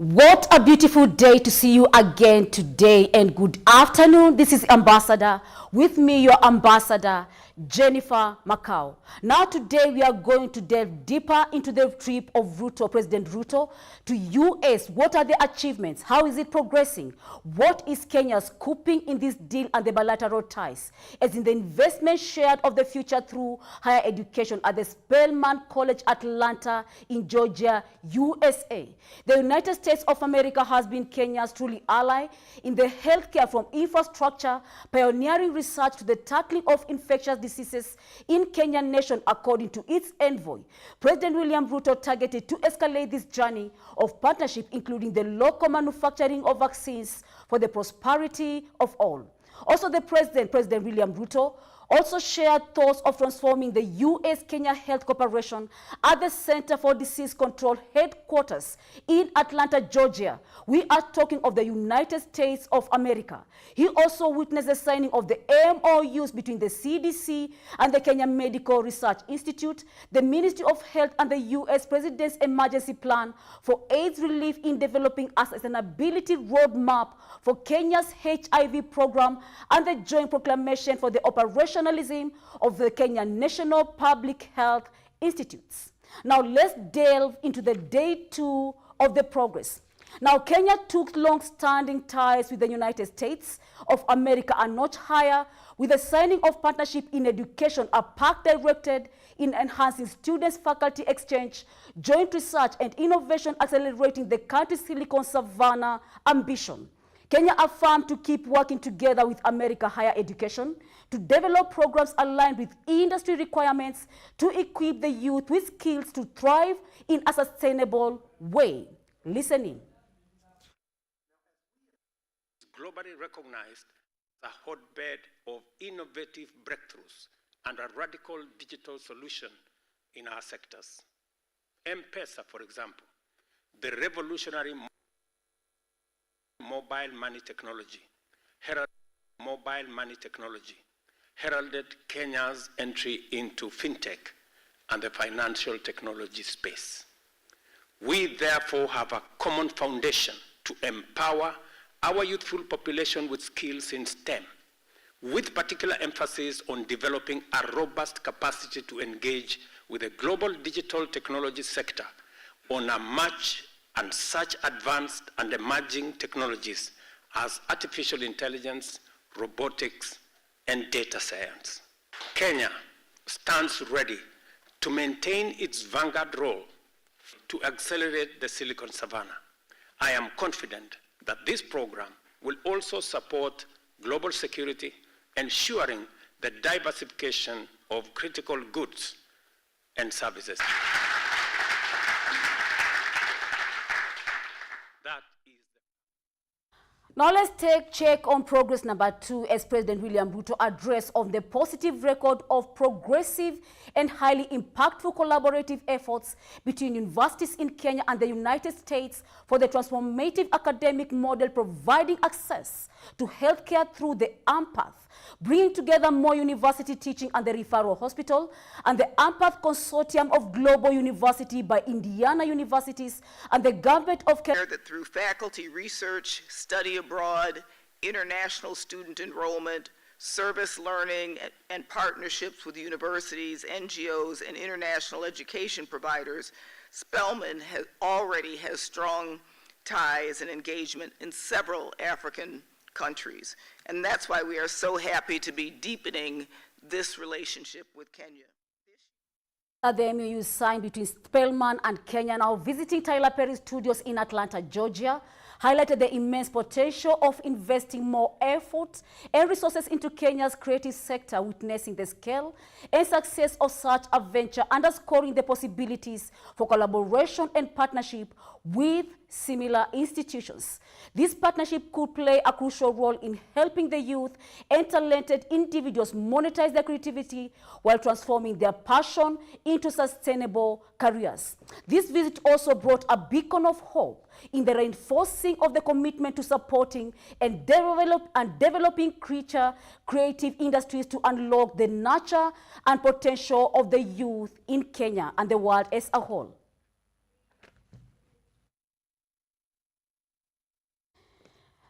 What a beautiful day to see you again today, and good afternoon. This is Ambassador. With me, your ambassador, Jennifer Makau. Now today we are going to delve deeper into the trip of President Ruto to US. What are the achievements? How is it progressing? What is Kenya scooping in this deal and the bilateral ties? As in the investment shared of the future through higher education at the Spelman College, Atlanta in Georgia, USA. The United States of America has been Kenya's truly ally in the healthcare, from infrastructure, pioneering research to the tackling of infectious diseases in Kenyan nation, according to its envoy. President William Ruto targeted to escalate this journey of partnership, including the local manufacturing of vaccines for the prosperity of all. Also, President William Ruto also shared thoughts of transforming the U.S.-Kenya Health Cooperation at the Center for Disease Control headquarters in Atlanta, Georgia. We are talking of the United States of America. He also witnessed the signing of the MOUs between the CDC and the Kenya Medical Research Institute, the Ministry of Health, and the U.S. President's emergency plan for AIDS relief in developing a sustainability roadmap for Kenya's HIV program, and the joint proclamation for the operationalism of the Kenya National Public Health Institutes. Now let's delve into the day 2 of the progress. Now, Kenya took long-standing ties with the United States of America a notch higher with the signing of partnership in education, a pact directed in enhancing students-faculty exchange, joint research and innovation, accelerating the country's Silicon Savannah ambition. Kenya affirmed to keep working together with America Higher Education to develop programs aligned with industry requirements to equip the youth with skills to thrive in a sustainable way. Listen in. Globally recognized as a hotbed of innovative breakthroughs and a radical digital solution in our sectors. M-Pesa, for example, the revolutionary mobile money technology, heralded Kenya's entry into fintech and the financial technology space. We therefore have a common foundation to empower our youthful population with skills in STEM, with particular emphasis on developing a robust capacity to engage with the global digital technology sector on a much and such advanced and emerging technologies as artificial intelligence, robotics, and data science. Kenya stands ready to maintain its vanguard role to accelerate the Silicon Savannah. I am confident that this program will also support global security, ensuring the diversification of critical goods and services. Now let's check on progress number 2 as President William Ruto addressed on the positive record of progressive and highly impactful collaborative efforts between universities in Kenya and the United States for the transformative academic model, providing access to healthcare through the AMPATH, bringing together more university teaching and the referral hospital, and the AMPATH Consortium of Global University by Indiana Universities and the government of Kenya. That through faculty research, study abroad, international student enrollment, service learning, and partnerships with universities, NGOs, and international education providers, Spelman already has strong ties and engagement in several African countries. And that's why we are so happy to be deepening this relationship with Kenya. The MOU signed between Spelman and Kenya, now visiting Tyler Perry Studios in Atlanta, Georgia, highlighted the immense potential of investing more effort and resources into Kenya's creative sector, witnessing the scale and success of such a venture, underscoring the possibilities for collaboration and partnership with similar institutions. This partnership could play a crucial role in helping the youth and talented individuals monetize their creativity while transforming their passion into sustainable careers. This visit also brought a beacon of hope in the reinforcing of the commitment to supporting and developing creative industries to unlock the nurture and potential of the youth in Kenya and the world as a whole.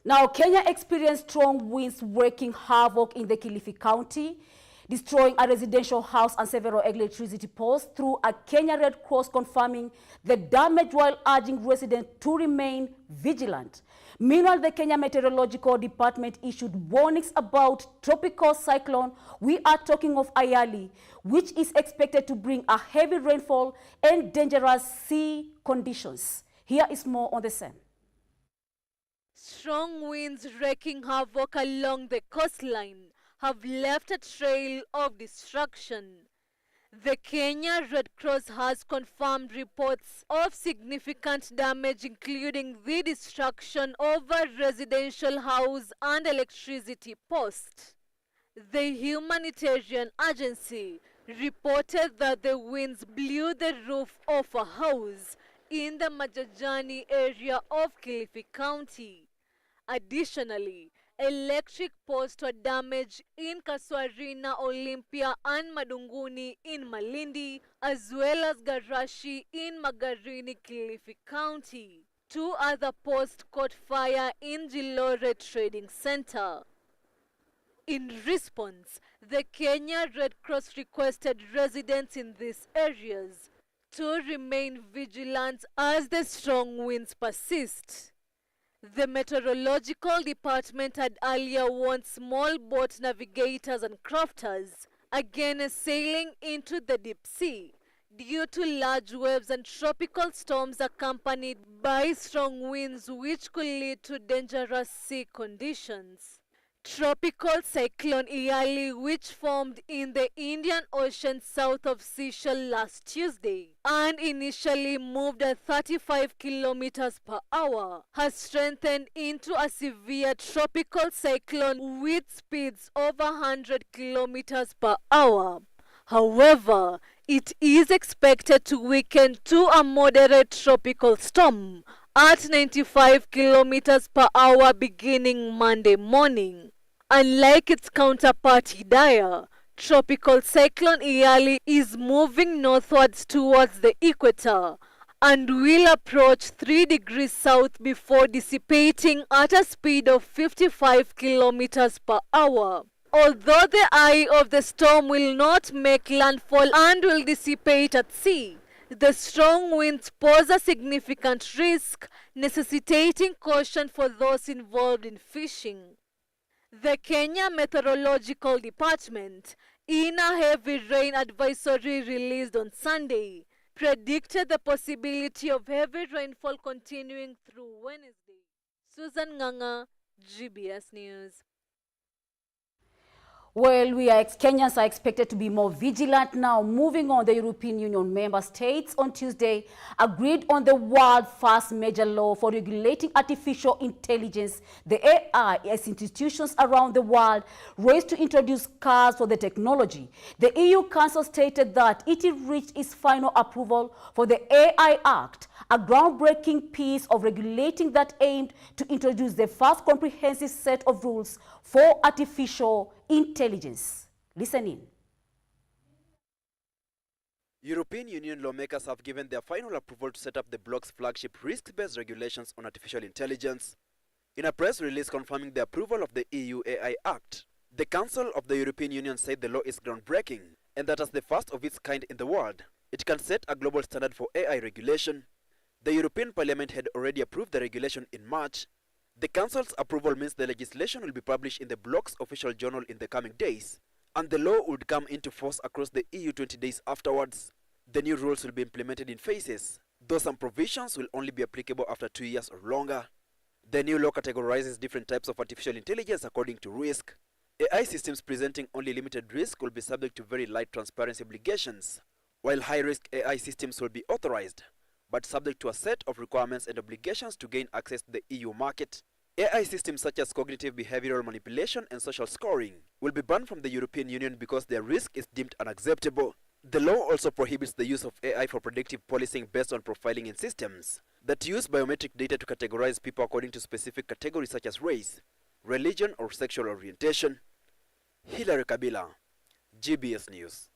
Now, Kenya experienced strong winds wreaking havoc in the Kilifi County, destroying a residential house and several electricity poles, through a Kenya Red Cross confirming the damage while urging residents to remain vigilant. Meanwhile, the Kenya Meteorological Department issued warnings about tropical cyclone. We are talking of Ayali, which is expected to bring a heavy rainfall and dangerous sea conditions. Here is more on the same. Strong winds wreaking havoc along the coastline have left a trail of destruction. The Kenya Red Cross has confirmed reports of significant damage, including the destruction of a residential house and electricity post. The humanitarian agency reported that the winds blew the roof of a house in the Majajani area of Kilifi County. Additionally, electric posts were damaged in Kaswarina, Olympia and Madunguni in Malindi, as well as Garashi in Magarini, Kilifi County. 2 other posts caught fire in Jilore Trading Center. In response, the Kenya Red Cross requested residents in these areas to remain vigilant as the strong winds persist. The Meteorological Department had earlier warned small boat navigators and crafters against sailing into the deep sea due to large waves and tropical storms accompanied by strong winds, which could lead to dangerous sea conditions. Tropical cyclone Iyali, which formed in the Indian Ocean south of Seychelles last Tuesday and initially moved at 35 kilometers per hour, has strengthened into a severe tropical cyclone with speeds over 100 kilometers per hour. However, it is expected to weaken to a moderate tropical storm at 95 kilometers per hour beginning Monday morning. Unlike its counterpart Hidaya, tropical cyclone Iyali is moving northwards towards the equator and will approach 3 degrees south before dissipating at a speed of 55 kilometers per hour. Although the eye of the storm will not make landfall and will dissipate at sea, the strong winds pose a significant risk, necessitating caution for those involved in fishing. The Kenya Meteorological Department, in a heavy rain advisory released on Sunday, predicted the possibility of heavy rainfall continuing through Wednesday. Susan Nganga, GBS News. Well, Kenyans are expected to be more vigilant now. Moving on, the European Union member states on Tuesday agreed on the world's first major law for regulating artificial intelligence, the AI, as institutions around the world race to introduce cars for the technology. The EU Council stated that it had reached its final approval for the AI Act, a groundbreaking piece of regulating that aimed to introduce the first comprehensive set of rules for artificial intelligence. Listen in. European Union lawmakers have given their final approval to set up the bloc's flagship risk-based regulations on artificial intelligence. In a press release confirming the approval of the EU AI Act, the Council of the European Union said the law is groundbreaking and that as the first of its kind in the world, it can set a global standard for AI regulation. The European Parliament had already approved the regulation in March. The Council's approval means the legislation will be published in the bloc's official journal in the coming days, and the law would come into force across the EU 20 days afterwards. The new rules will be implemented in phases, though some provisions will only be applicable after 2 years or longer. The new law categorizes different types of artificial intelligence according to risk. AI systems presenting only limited risk will be subject to very light transparency obligations, while high-risk AI systems will be authorized, but subject to a set of requirements and obligations to gain access to the EU market. AI systems such as cognitive behavioral manipulation and social scoring will be banned from the European Union because their risk is deemed unacceptable. The law also prohibits the use of AI for predictive policing based on profiling in systems that use biometric data to categorize people according to specific categories such as race, religion, or sexual orientation. Hilary Kabila, GBS News.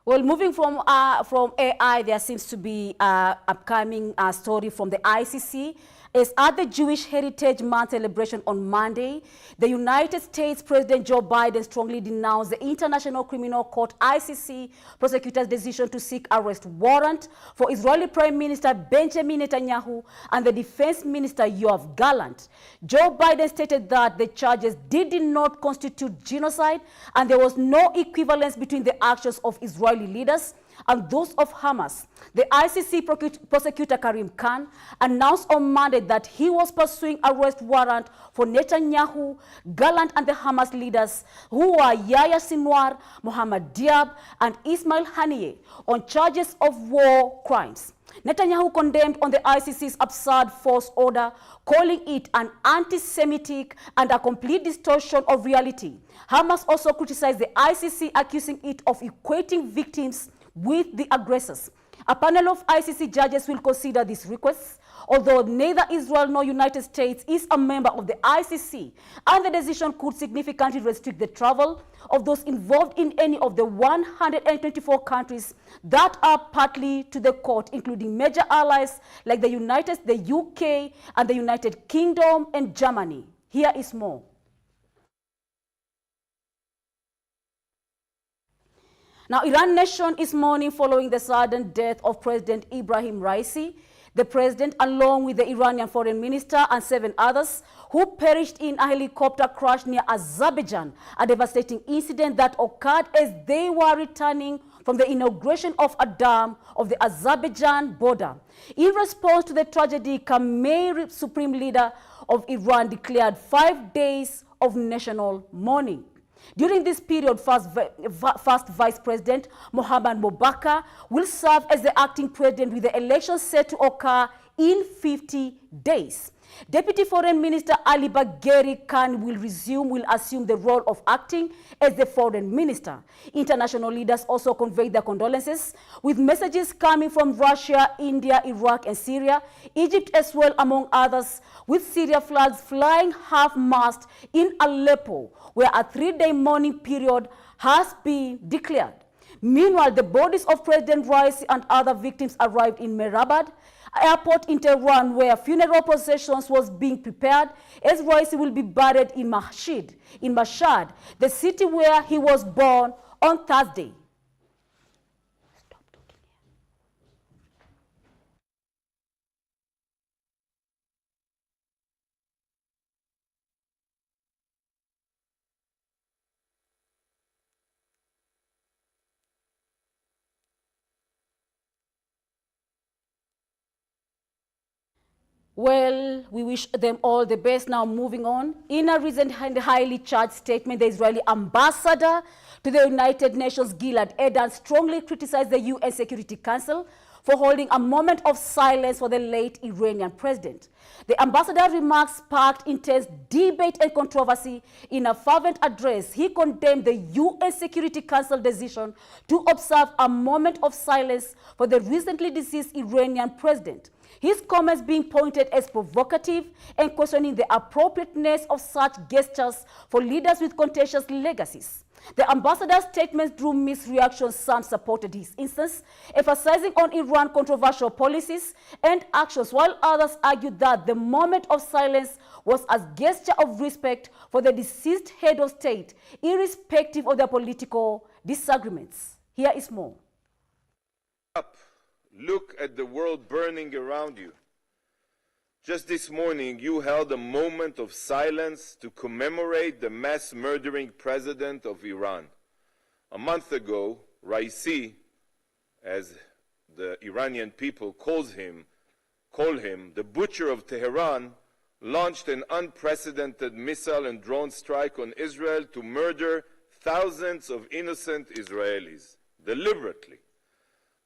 Well, moving from AI, there seems to be an upcoming story from the ICC As at the Jewish Heritage Month celebration on Monday, the United States President Joe Biden strongly denounced the International Criminal Court (ICC) prosecutor's decision to seek arrest warrant for Israeli Prime Minister Benjamin Netanyahu and the Defense Minister Yoav Gallant. Joe Biden stated that the charges did not constitute genocide and there was no equivalence between the actions of Israeli leaders and those of Hamas. The ICC prosecutor Karim Khan announced on Monday that he was pursuing arrest warrant for Netanyahu, Gallant, and the Hamas leaders who are Yahya Sinwar, Mohammed Diab, and Ismail Haniyeh on charges of war crimes. Netanyahu condemned on the ICC's absurd force order, calling it an anti-Semitic and a complete distortion of reality. Hamas also criticized the ICC, accusing it of equating victims with the aggressors. A panel of ICC judges will consider these requests, although neither Israel nor United States is a member of the ICC, and the decision could significantly restrict the travel of those involved in any of the 124 countries that are partly to the court, including major allies like the UK, and the United Kingdom and Germany. Here is more. Now, Iran nation is mourning following the sudden death of President Ibrahim Raisi. The president, along with the Iranian foreign minister and 7 others, who perished in a helicopter crash near Azerbaijan, a devastating incident that occurred as they were returning from the inauguration of a dam of the Azerbaijan border. In response to the tragedy, Khamenei, supreme leader of Iran, declared 5 days of national mourning. During this period, first Vice President Mohammad Mobakar will serve as the acting president, with the election set to occur in 50 days. Deputy Foreign Minister Ali Bagheri Khan will assume the role of acting as the foreign minister. International leaders also conveyed their condolences, with messages coming from Russia, India, Iraq, and Syria, Egypt as well, among others, with Syria flags flying half-mast in Aleppo, where a 3-day mourning period has been declared. Meanwhile, the bodies of President Raisi and other victims arrived in Mehrabad airport in Tehran, where funeral processions was being prepared, as Raisi will be buried in Mashhad, the city where he was born, on Thursday. Well, we wish them all the best. Now, moving on. In a recent and highly charged statement, the Israeli ambassador to the United Nations, Gilad Erdan, strongly criticized the UN Security Council for holding a moment of silence for the late Iranian president. The ambassador's remarks sparked intense debate and controversy. In a fervent address, he condemned the UN Security Council decision to observe a moment of silence for the recently deceased Iranian president. His comments being pointed as provocative and questioning the appropriateness of such gestures for leaders with contentious legacies. The ambassador's statements drew mixed reactions. Some supported his instance, emphasizing on Iran's controversial policies and actions, while others argued that the moment of silence was a gesture of respect for the deceased head of state, irrespective of their political disagreements. Here is more. Look at the world burning around you. Just this morning, you held a moment of silence to commemorate the mass murdering president of Iran. A month ago, Raisi, as the Iranian people call him, the butcher of Tehran, launched an unprecedented missile and drone strike on Israel to murder thousands of innocent Israelis, deliberately.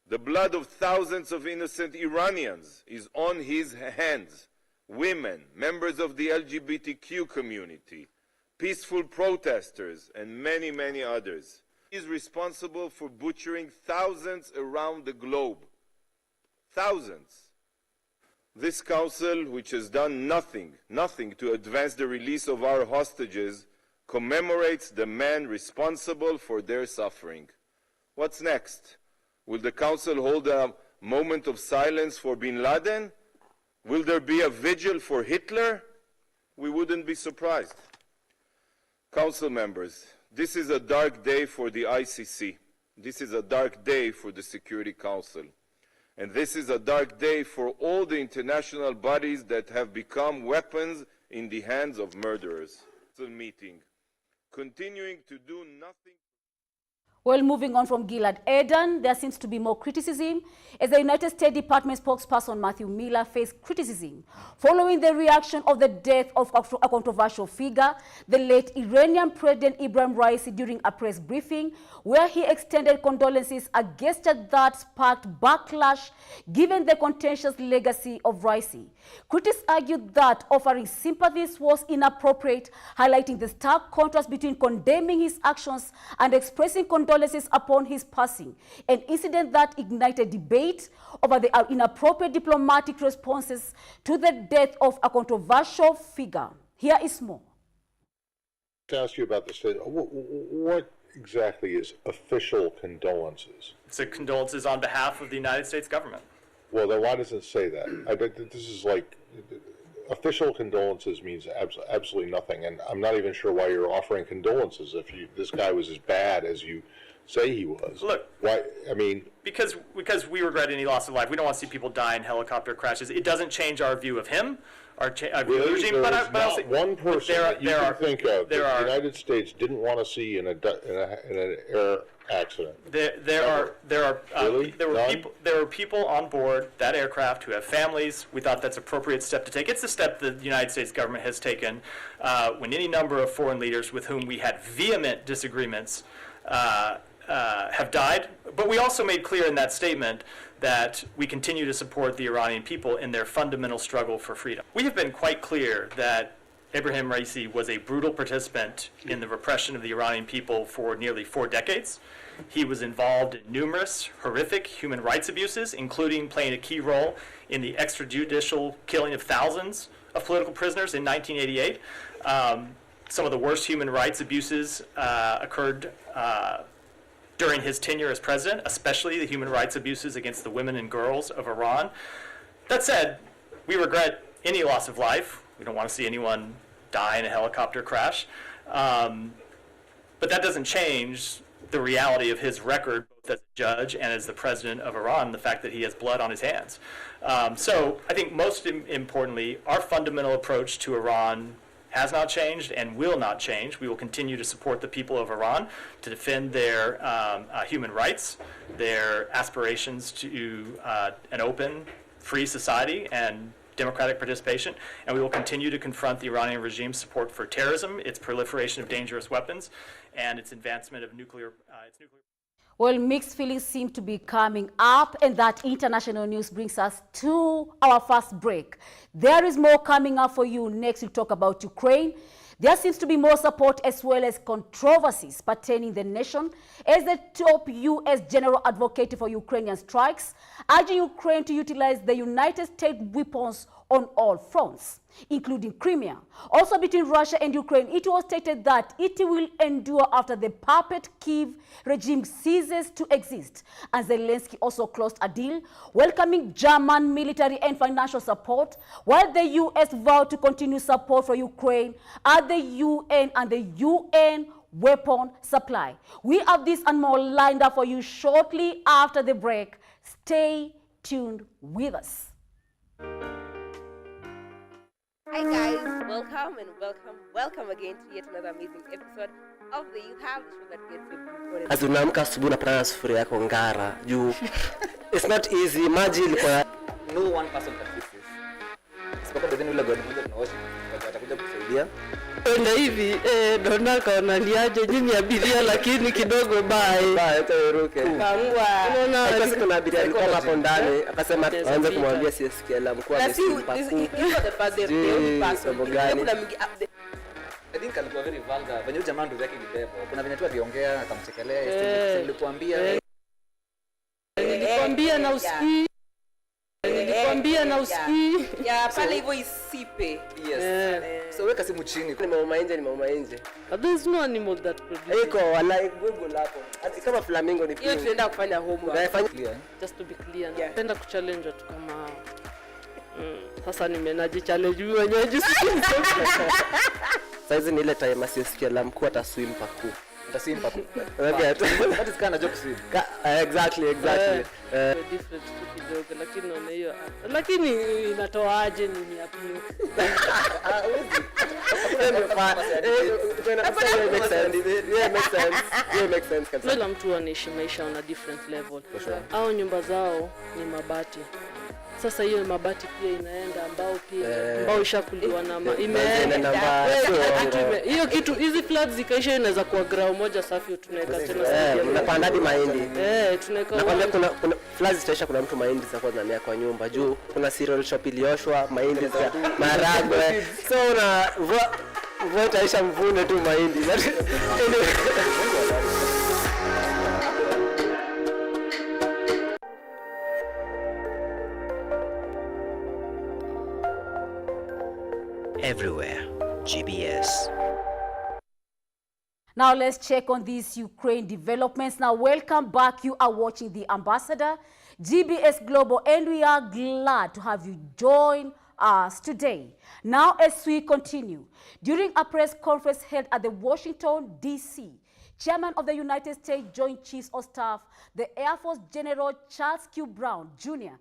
The blood of thousands of innocent Iranians is on his hands. Women, members of the LGBTQ community, peaceful protesters, and many, many others. He is responsible for butchering thousands around the globe. Thousands. This council, which has done nothing to advance the release of our hostages, commemorates the men responsible for their suffering. What's next? Will the Council hold a moment of silence for bin Laden? Will there be a vigil for Hitler? We wouldn't be surprised. Council members, this is a dark day for the ICC. This is a dark day for the Security Council. And this is a dark day for all the international bodies that have become weapons in the hands of murderers. Meeting, continuing to do nothing. Well, moving on from Gilad Erdan, there seems to be more criticism as the United States Department spokesperson Matthew Miller faced criticism following the reaction of the death of a controversial figure, the late Iranian President Ibrahim Raisi, during a press briefing where he extended condolences against that sparked backlash given the contentious legacy of Raisi. Critics argued that offering sympathies was inappropriate, highlighting the stark contrast between condemning his actions and expressing condolences upon his passing, an incident that ignited debate over the inappropriate diplomatic responses to the death of a controversial figure. Here is more. To ask you about this, what exactly is official condolences? It's condolences on behalf of the United States government. Well, then why does it say that? I bet that this is like, official condolences means absolutely nothing, and I'm not even sure why you're offering condolences if this guy was as bad as you say he was. Look, why? I mean, because we regret any loss of life. We don't want to see people die in helicopter crashes. It doesn't change our view of him, our view of the regime. There is not one person that you can think of that the United States didn't want to see in an air accident. There were people on board that aircraft who have families. We thought that's an appropriate step to take. It's the step the United States government has taken when any number of foreign leaders with whom we had vehement disagreements have died. But we also made clear in that statement that we continue to support the Iranian people in their fundamental struggle for freedom. We have been quite clear that Ebrahim Raisi was a brutal participant in the repression of the Iranian people for nearly 4 decades. He was involved in numerous horrific human rights abuses, including playing a key role in the extrajudicial killing of thousands of political prisoners in 1988. Some of the worst human rights abuses occurred during his tenure as president, especially the human rights abuses against the women and girls of Iran. That said, we regret any loss of life. We don't want to see anyone die in a helicopter crash. But that doesn't change the reality of his record, both as a judge and as the president of Iran, the fact that he has blood on his hands. So I think most importantly, our fundamental approach to Iran has not changed and will not change. We will continue to support the people of Iran to defend their human rights, their aspirations to an open, free society and democratic participation, and we will continue to confront the Iranian regime's support for terrorism, its proliferation of dangerous weapons, and its advancement of nuclear. Well, mixed feelings seem to be coming up, and that international news brings us to our first break. There is more coming up for you. Next, we'll talk about Ukraine. There seems to be more support as well as controversies pertaining the nation as the top U.S. general advocate for Ukrainian strikes, urging Ukraine to utilize the United States weapons on all fronts, including Crimea. Also between Russia and Ukraine, it was stated that it will endure after the puppet Kyiv regime ceases to exist. And Zelensky also closed a deal welcoming German military and financial support, while the U.S. vowed to continue support for Ukraine at the UN and the UN weapon supply. We have this and more lined up for you shortly after the break. Stay tuned with us. Hi guys, welcome again to yet another amazing episode of the You Have, the show that gets you recorded. As unaamka asubuhi unapata na sufuria yako ngara juu. It's not easy. Imagine kwa no one person can fix this. Sipokuwa bezeni ule God mmoja tunaosha atakuja kusaidia. enda hivi dona kaona niaje nyinyi abiria lakini kidogo bye. Hata uruke. Kaangwa. Unaona sisi kuna abiria alikuwa hapo ndani akasema aanze kumwambia CSKL mkuu amesimpa. I think alikuwa very vulgar. Venye jamaa ndo yake ni devil. Kuna venye tu aliongea akamchekelea, nilikwambia. Nilikwambia na usikii. Nilikwambia na usikii. Ya pale hivyo isipe. Yes. So weka simu chini. Nimeuma nje. There's no animal that produces. Iko wala Google hapo. Hata kama flamingo ni hiyo tunaenda kufanya homework. Clear. Just to be clear. Napenda kuchallenge watu kama hao. Sasa najichallenge mimi mwenyewe jisikii. Saizi ni ile time asisikia la mkuu ataswim paku. Ataswim paku. Okay. That is kind of joke swim. Exactly. Different kidogo lakini naona hiyo. Lakini inatoaje nini hapo? Makes sense. Kila mtu anaishi maisha on a different level. Au nyumba zao ni mabati. Sasa hiyo mabati pia inaenda ambao ishakuliwa na imeenda hiyo kitu. Hizi floods zikaisha inaweza kuwa grau moja safi tunaweka tena unapanda hadi mahindi tunaweka nakwambia kuna floods zitaisha, kuna mtu mahindi zitakuwa zinamea kwa nyumba juu kuna cereal shop ilioshwa mahindi za maharagwe, so mvua itaisha mvune tu mahindi. Everywhere, GBS. Now let's check on these Ukraine developments. Now welcome back. You are watching The Ambassador, GBS Global, and we are glad to have you join us today. Now as we continue, during a press conference held at the Washington, D.C., Chairman of the United States Joint Chiefs of Staff, the Air Force General Charles Q. Brown, Jr.,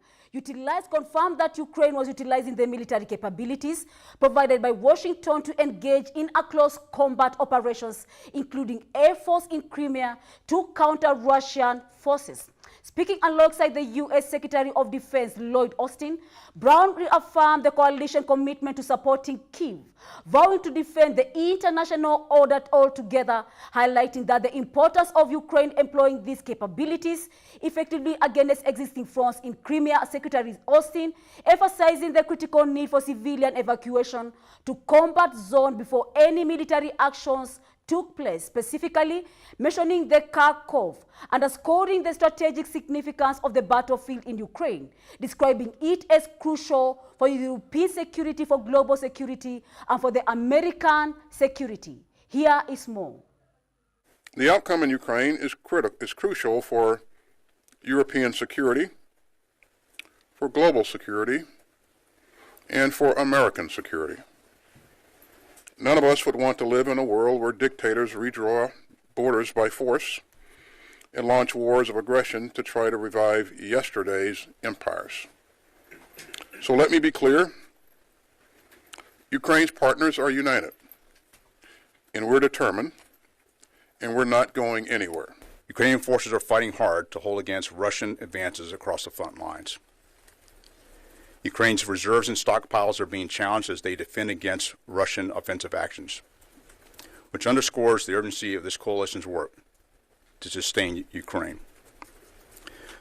confirmed that Ukraine was utilizing the military capabilities provided by Washington to engage in a close combat operations, including Air Force in Crimea, to counter Russian forces. Speaking alongside the U.S. Secretary of Defense Lloyd Austin, Brown reaffirmed the coalition commitment to supporting Kyiv, vowing to defend the international order altogether, highlighting that the importance of Ukraine employing these capabilities effectively against existing fronts in Crimea. Secretary Austin emphasizing the critical need for civilian evacuation to combat zone before any military actions took place, specifically mentioning the Kharkov, underscoring the strategic significance of the battlefield in Ukraine, describing it as crucial for European security, for global security, and for the American security. Here is more. The outcome in Ukraine is crucial for European security, for global security, and for American security. None of us would want to live in a world where dictators redraw borders by force and launch wars of aggression to try to revive yesterday's empires. So let me be clear. Ukraine's partners are united, and we're determined, and we're not going anywhere. Ukrainian forces are fighting hard to hold against Russian advances across the front lines. Ukraine's reserves and stockpiles are being challenged as they defend against Russian offensive actions, which underscores the urgency of this coalition's work to sustain Ukraine.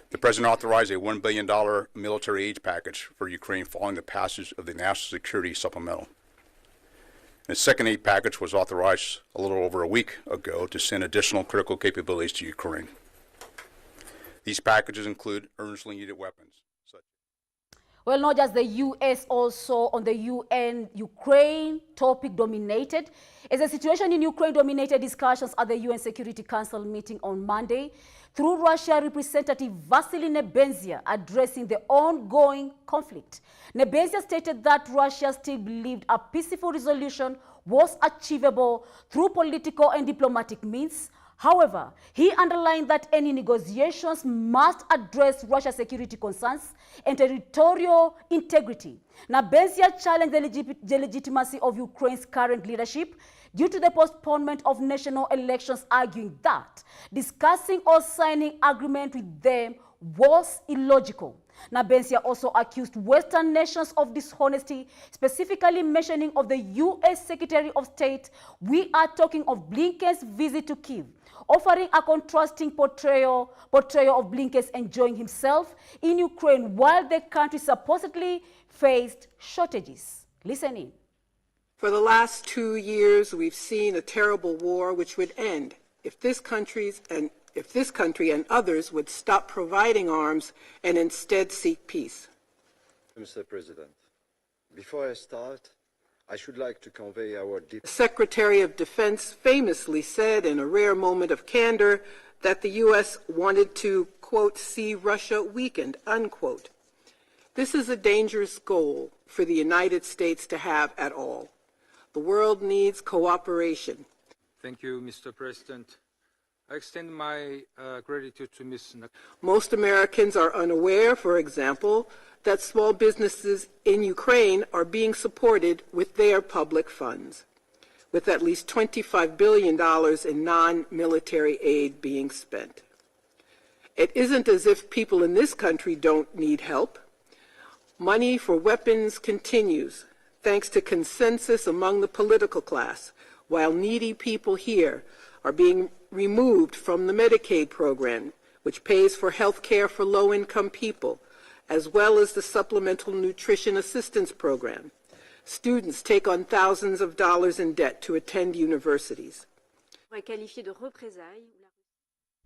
The President authorized a $1 billion military aid package for Ukraine following the passage of the National Security Supplemental. The second aid package was authorized a little over a week ago to send additional critical capabilities to Ukraine. These packages include urgently needed weapons. Well, not just the U.S., also on the UN, Ukraine topic dominated. As the situation in Ukraine dominated discussions at the UN Security Council meeting on Monday, through Russia Representative Vasily Nebenzia addressing the ongoing conflict. Nebenzia stated that Russia still believed a peaceful resolution was achievable through political and diplomatic means. However, he underlined that any negotiations must address Russia's security concerns and territorial integrity. Nebenzia challenged the legitimacy of Ukraine's current leadership due to the postponement of national elections, arguing that discussing or signing agreement with them was illogical. Nebenzia also accused Western nations of dishonesty, specifically mentioning of the U.S. Secretary of State. We are talking of Blinken's visit to Kyiv, offering a contrasting portrayal of Blinken's enjoying himself in Ukraine while the country supposedly faced shortages. Listen in. For the last 2 years, we've seen a terrible war which would end if this country and others would stop providing arms and instead seek peace. Mr. President, before I start, I should like to convey our deep... The Secretary of Defense famously said in a rare moment of candor that the U.S. wanted to, quote, see Russia weakened, unquote. This is a dangerous goal for the United States to have at all. The world needs cooperation. Thank you, Mr. President. I extend my gratitude to Ms. Most Americans are unaware, for example, that small businesses in Ukraine are being supported with their public funds, with at least $25 billion in non-military aid being spent. It isn't as if people in this country don't need help. Money for weapons continues, thanks to consensus among the political class, while needy people here are being removed from the Medicaid program, which pays for health care for low-income people, as well as the Supplemental Nutrition Assistance Program. Students take on thousands of dollars in debt to attend universities.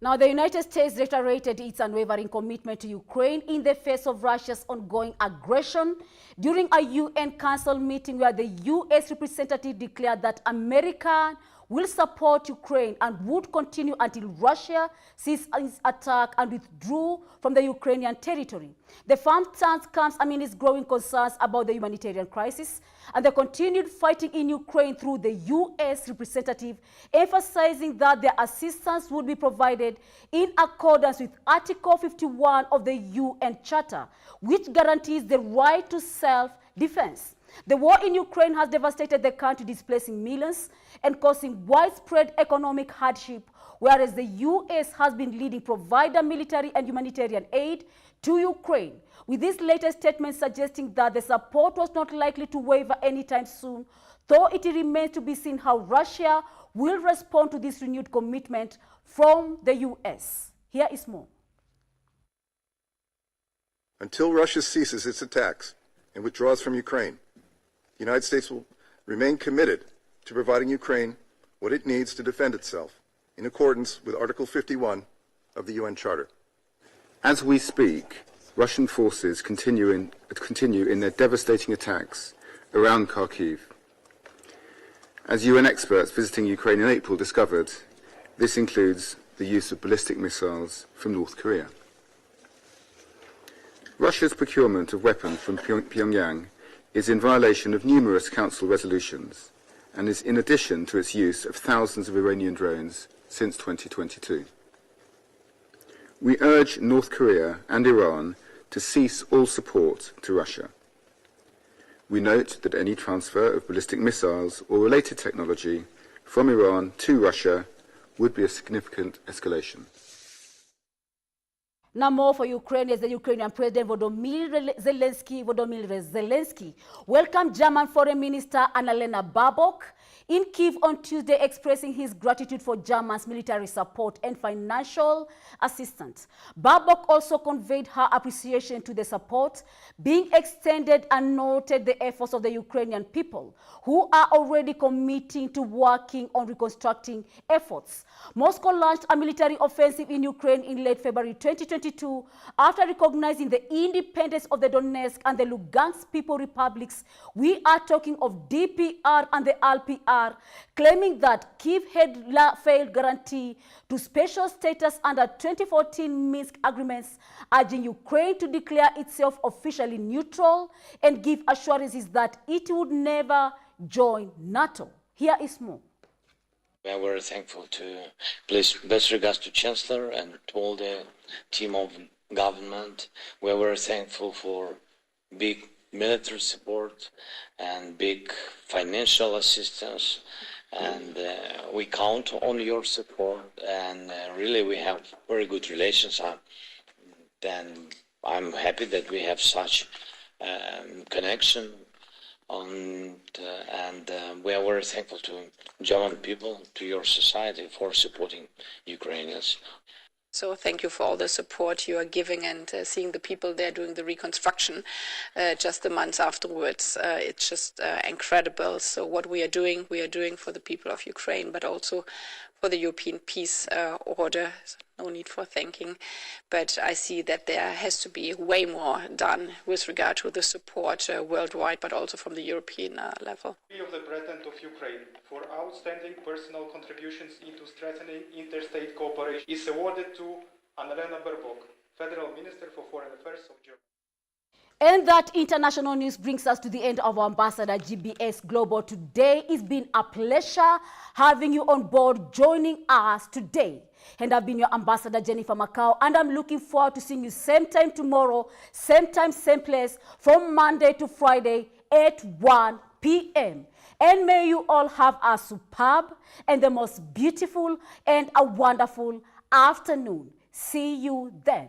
Now, the United States reiterated its unwavering commitment to Ukraine in the face of Russia's ongoing aggression during a UN Council meeting where the U.S. representative declared that America will support Ukraine and would continue until Russia ceased its attack and withdrew from the Ukrainian territory. The firm stance comes amid its growing concerns about the humanitarian crisis and the continued fighting in Ukraine through the U.S. representative, emphasizing that their assistance would be provided in accordance with Article 51 of the UN Charter, which guarantees the right to self-defense. The war in Ukraine has devastated the country, displacing millions and causing widespread economic hardship, whereas the U.S. has been leading provider military and humanitarian aid to Ukraine, with this latest statement suggesting that the support was not likely to waver anytime soon, though it remains to be seen how Russia will respond to this renewed commitment from the U.S. Here is more. Until Russia ceases its attacks and withdraws from Ukraine, the United States will remain committed to providing Ukraine what it needs to defend itself in accordance with Article 51 of the UN Charter. As we speak, Russian forces continue in their devastating attacks around Kharkiv. As UN experts visiting Ukraine in April discovered, this includes the use of ballistic missiles from North Korea. Russia's procurement of weapons from Pyongyang is in violation of numerous Council resolutions and is in addition to its use of thousands of Iranian drones since 2022. We urge North Korea and Iran to cease all support to Russia. We note that any transfer of ballistic missiles or related technology from Iran to Russia would be a significant escalation. Now more for Ukraine, as the Ukrainian President Volodymyr Zelensky welcomed German Foreign Minister Annalena Baerbock in Kyiv on Tuesday, expressing his gratitude for Germany's military support and financial assistance. Baerbock also conveyed her appreciation to the support being extended and noted the efforts of the Ukrainian people, who are already committing to working on reconstructing efforts. Moscow launched a military offensive in Ukraine in late February 2022 after recognizing the independence of the Donetsk and the Lugansk People Republics. We are talking of DPR and the LPR, claiming that Kyiv had failed guarantee to special status under 2014 Minsk agreements, urging Ukraine to declare itself officially neutral and give assurances that it would never join NATO. Here is more. We are very thankful to place best regards to Chancellor and to all the team of government. We are very thankful for big military support and big financial assistance, and we count on your support, and really we have very good relations, and I'm happy that we have such connection and we are very thankful to German people, to your society, for supporting Ukrainians. So thank you for all the support you are giving, and seeing the people there doing the reconstruction just a month afterwards. It's just incredible. So what we are doing for the people of Ukraine, but also for the European peace order. No need for thanking, but I see that there has to be way more done with regard to the support worldwide, but also from the European level. Of the President of Ukraine for outstanding personal contributions into strengthening interstate cooperation is awarded to Annalena Baerbock, Federal Minister for Foreign Affairs of Germany. And that international news brings us to the end of our Ambassador GBS Global today. It's been a pleasure having you on board, joining us today. And I've been your Ambassador Jennifer Macau, and I'm looking forward to seeing you same time tomorrow, same time, same place, from Monday to Friday at 1 p.m. And may you all have a superb and the most beautiful and a wonderful afternoon. See you then.